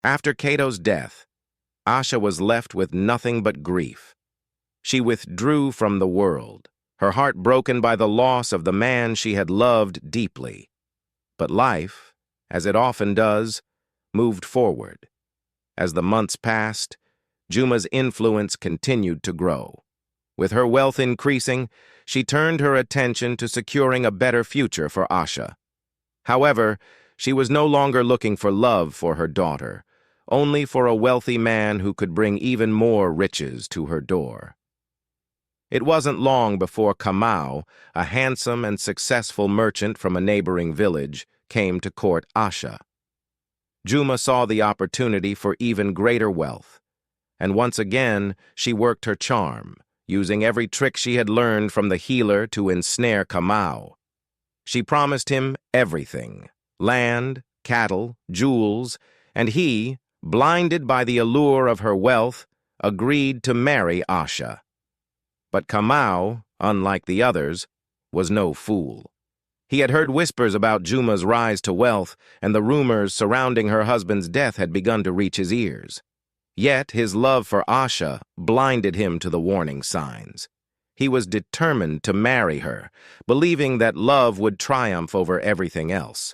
After Cato's death, Asha was left with nothing but grief. She withdrew from the world, her heart broken by the loss of the man she had loved deeply. But life, as it often does, moved forward. As the months passed, Juma's influence continued to grow. With her wealth increasing, she turned her attention to securing a better future for Asha. However, she was no longer looking for love for her daughter, only for a wealthy man who could bring even more riches to her door. It wasn't long before Kamau, a handsome and successful merchant from a neighboring village, came to court Asha. Juma saw the opportunity for even greater wealth, and once again she worked her charm, using every trick she had learned from the healer to ensnare Kamau. She promised him everything: land, cattle, jewels, and he, blinded by the allure of her wealth, agreed to marry Asha. But Kamau, unlike the others, was no fool. He had heard whispers about Juma's rise to wealth, and the rumors surrounding her husband's death had begun to reach his ears. Yet his love for Asha blinded him to the warning signs. He was determined to marry her, believing that love would triumph over everything else.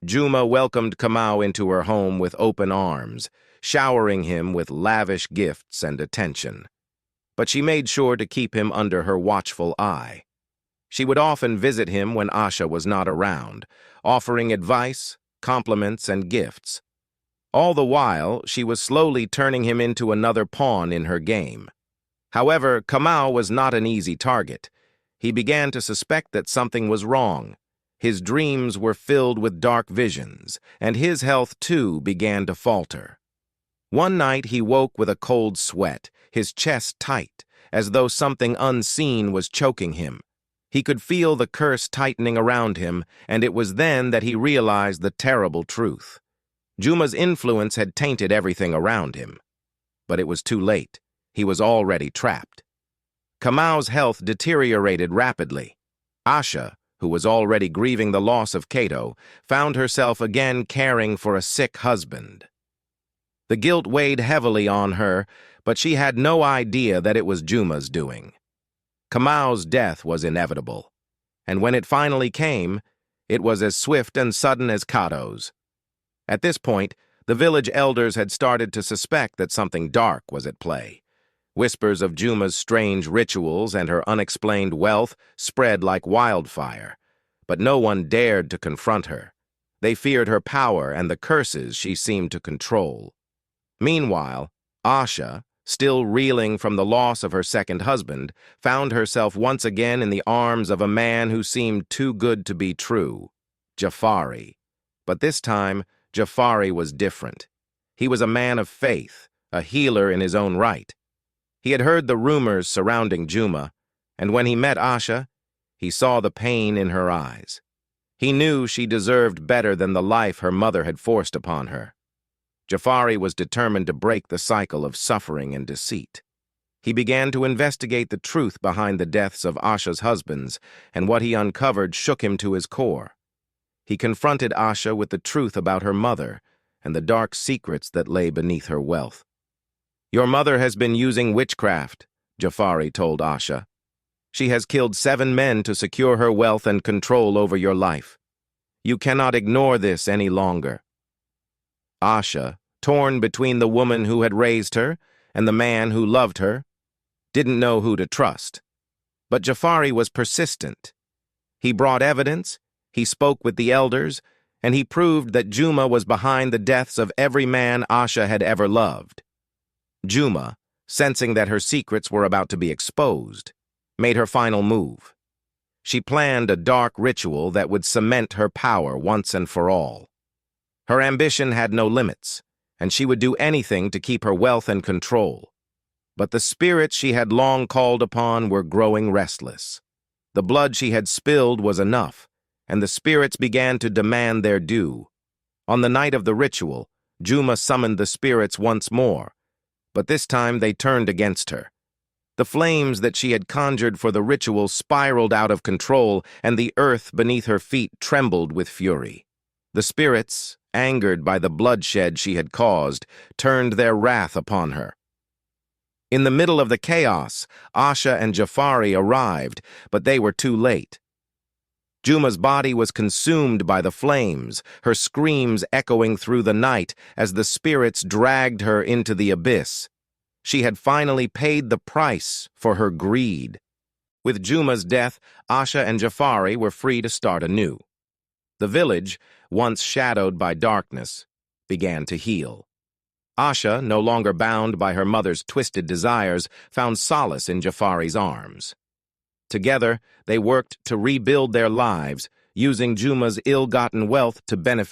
Juma welcomed Kamau into her home with open arms, showering him with lavish gifts and attention. But she made sure to keep him under her watchful eye. She would often visit him when Asha was not around, offering advice, compliments, and gifts. All the while, she was slowly turning him into another pawn in her game. However, Kamau was not an easy target. He began to suspect that something was wrong. His dreams were filled with dark visions, and his health, too, began to falter. One night he woke with a cold sweat, his chest tight, as though something unseen was choking him. He could feel the curse tightening around him, and it was then that he realized the terrible truth. Juma's influence had tainted everything around him. But it was too late. He was already trapped. Kamau's health deteriorated rapidly. Asha, who was already grieving the loss of Cato, found herself again caring for a sick husband. The guilt weighed heavily on her, but she had no idea that it was Juma's doing. Kamau's death was inevitable, and when it finally came, it was as swift and sudden as Cato's. At this point, the village elders had started to suspect that something dark was at play. Whispers of Juma's strange rituals and her unexplained wealth spread like wildfire, but no one dared to confront her. They feared her power and the curses she seemed to control. Meanwhile, Asha, still reeling from the loss of her second husband, found herself once again in the arms of a man who seemed too good to be true, Jafari. But this time, Jafari was different. He was a man of faith, a healer in his own right. He had heard the rumors surrounding Juma, and when he met Asha, he saw the pain in her eyes. He knew she deserved better than the life her mother had forced upon her. Jafari was determined to break the cycle of suffering and deceit. He began to investigate the truth behind the deaths of Asha's husbands, and what he uncovered shook him to his core. He confronted Asha with the truth about her mother and the dark secrets that lay beneath her wealth. "Your mother has been using witchcraft," Jafari told Asha. "She has killed 7 men to secure her wealth and control over your life. You cannot ignore this any longer." Asha, torn between the woman who had raised her and the man who loved her, didn't know who to trust. But Jafari was persistent. He brought evidence, he spoke with the elders, and he proved that Juma was behind the deaths of every man Asha had ever loved. Juma, sensing that her secrets were about to be exposed, made her final move. She planned a dark ritual that would cement her power once and for all. Her ambition had no limits, and she would do anything to keep her wealth and control. But the spirits she had long called upon were growing restless. The blood she had spilled was enough, and the spirits began to demand their due. On the night of the ritual, Juma summoned the spirits once more, but this time they turned against her. The flames that she had conjured for the ritual spiraled out of control, and the earth beneath her feet trembled with fury. The spirits, angered by the bloodshed she had caused, turned their wrath upon her. In the middle of the chaos, Asha and Jafari arrived, but they were too late. Juma's body was consumed by the flames, her screams echoing through the night as the spirits dragged her into the abyss. She had finally paid the price for her greed. With Juma's death, Asha and Jafari were free to start anew. The village, once shadowed by darkness, began to heal. Asha, no longer bound by her mother's twisted desires, found solace in Jafari's arms. Together, they worked to rebuild their lives, using Juma's ill-gotten wealth to benefit